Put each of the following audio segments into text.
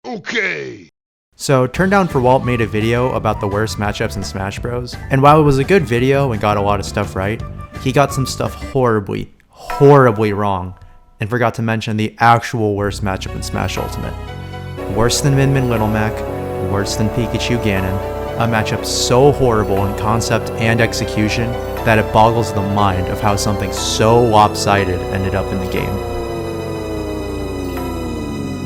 Okay. So Turndown for Walt made a video about the worst matchups in Smash Bros. And while it was a good video and got a lot of stuff right, he got some stuff horribly wrong, and forgot to mention the actual worst matchup in Smash Ultimate. Worse than Min Min Little Mac, worse than Pikachu Ganon, a matchup so horrible in concept and execution that it boggles the mind of how something so lopsided ended up in the game.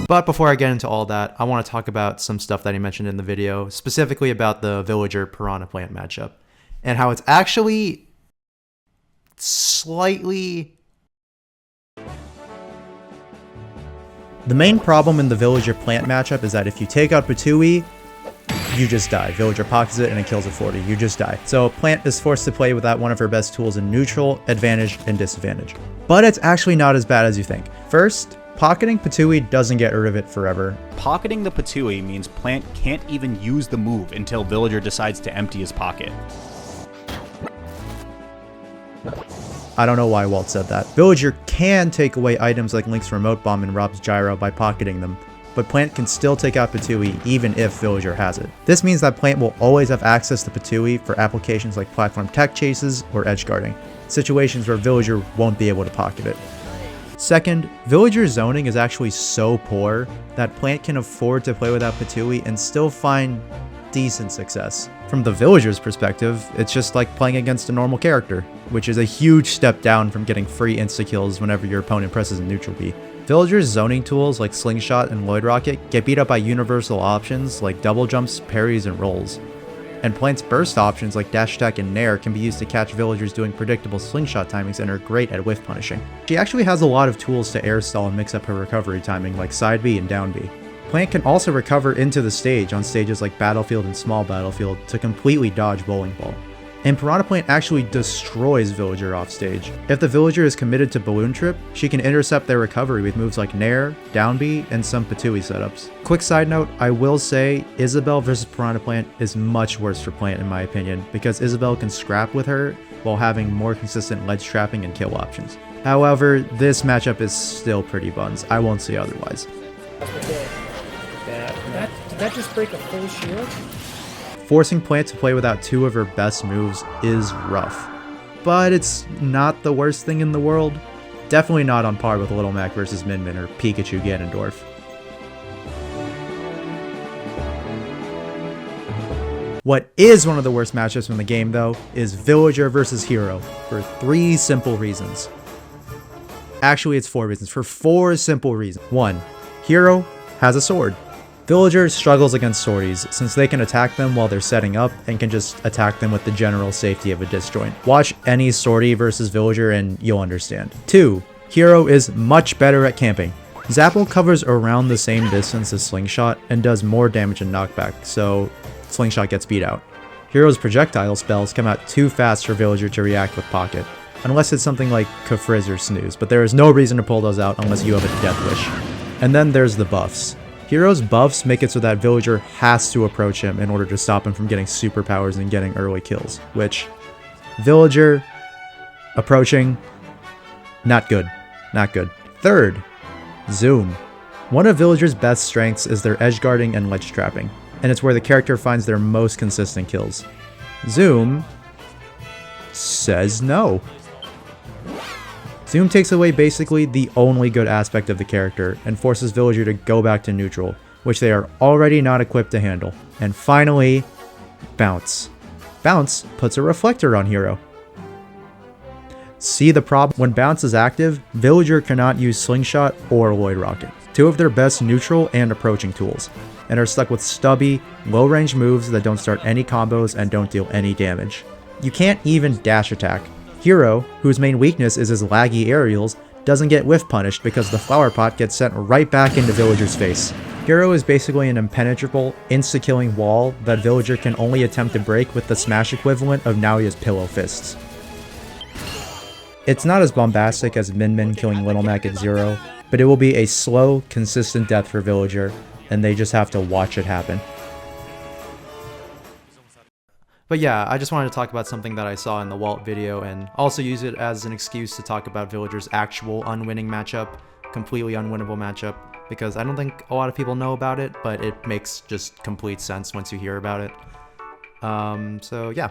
But before I get into all that, I want to talk about some stuff that he mentioned in the video, specifically about the Villager Piranha Plant matchup, and how it's actually slightly... The main problem in the Villager Plant matchup is that if you take out Ptooie, you just die. Villager pockets it and it kills at 40. You just die. So Plant is forced to play without one of her best tools in neutral, advantage, and disadvantage. But it's actually not as bad as you think. First, pocketing Ptooie doesn't get rid of it forever. Pocketing the Ptooie means Plant can't even use the move until Villager decides to empty his pocket. I don't know why Walt said that. Villager can take away items like Link's Remote Bomb and Rob's Gyro by pocketing them, but Plant can still take out Ptooie even if Villager has it. This means that Plant will always have access to Ptooie for applications like platform tech chases or edge guarding, situations where Villager won't be able to pocket it. Second, Villager's zoning is actually so poor that Plant can afford to play without Ptooie and still find decent success. From the Villager's perspective, it's just like playing against a normal character, which is a huge step down from getting free insta-kills whenever your opponent presses a neutral B. Villager's zoning tools like Slingshot and Lloyd Rocket get beat up by universal options like double jumps, parries, and rolls. And Plant's burst options like dash attack and nair can be used to catch villagers doing predictable slingshot timings and are great at whiff punishing. She actually has a lot of tools to air stall and mix up her recovery timing like side B and down B. Plant can also recover into the stage on stages like Battlefield and Small Battlefield to completely dodge Bowling Ball. And Piranha Plant actually destroys Villager off stage. If the Villager is committed to Balloon Trip, she can intercept their recovery with moves like Nair, Down B, and some Ptooie setups. Quick side note, I will say Isabelle versus Piranha Plant is much worse for Plant in my opinion, because Isabelle can scrap with her while having more consistent ledge trapping and kill options. However, this matchup is still pretty buns. I won't say otherwise. Did that just break a full shield? Forcing Plant to play without two of her best moves is rough, but it's not the worst thing in the world. Definitely not on par with Little Mac versus Min Min or Pikachu Ganondorf. What is one of the worst matchups in the game though is Villager versus Hero for 3 simple reasons. Actually it's 4 reasons, for 4 simple reasons. 1. Hero has a sword. Villager struggles against swordies since they can attack them while they're setting up and can just attack them with the general safety of a disjoint. Watch any swordie versus Villager and you'll understand. 2. Hero is much better at camping. Zapple covers around the same distance as Slingshot and does more damage and knockback, so Slingshot gets beat out. Hero's projectile spells come out too fast for Villager to react with Pocket, unless it's something like Kafrizz or Snooze, but there is no reason to pull those out unless you have a Death Wish. And then there's the buffs. Hero's buffs make it so that Villager has to approach him in order to stop him from getting superpowers and getting early kills, which Villager approaching, not good, not good. Third, Zoom. One of Villager's best strengths is their edge guarding and ledge trapping, and it's where the character finds their most consistent kills. Zoom says no. Zoom takes away basically the only good aspect of the character and forces Villager to go back to neutral, which they are already not equipped to handle. And finally, Bounce. Bounce puts a reflector on Hero. See the problem? When Bounce is active, Villager cannot use Slingshot or Lloyd Rocket, 2 of their best neutral and approaching tools, and are stuck with stubby, low-range moves that don't start any combos and don't deal any damage. You can't even dash attack. Hero, whose main weakness is his laggy aerials, doesn't get whiff punished because the flower pot gets sent right back into Villager's face. Hero is basically an impenetrable, insta-killing wall that Villager can only attempt to break with the smash equivalent of Naoya's pillow fists. It's not as bombastic as Min Min killing Little Mac at 0, but it will be a slow, consistent death for Villager, and they just have to watch it happen. But yeah, I just wanted to talk about something that I saw in the Walt video and also use it as an excuse to talk about Villager's actual unwinning matchup, completely unwinnable matchup, because I don't think a lot of people know about it, but it makes just complete sense once you hear about it. So yeah.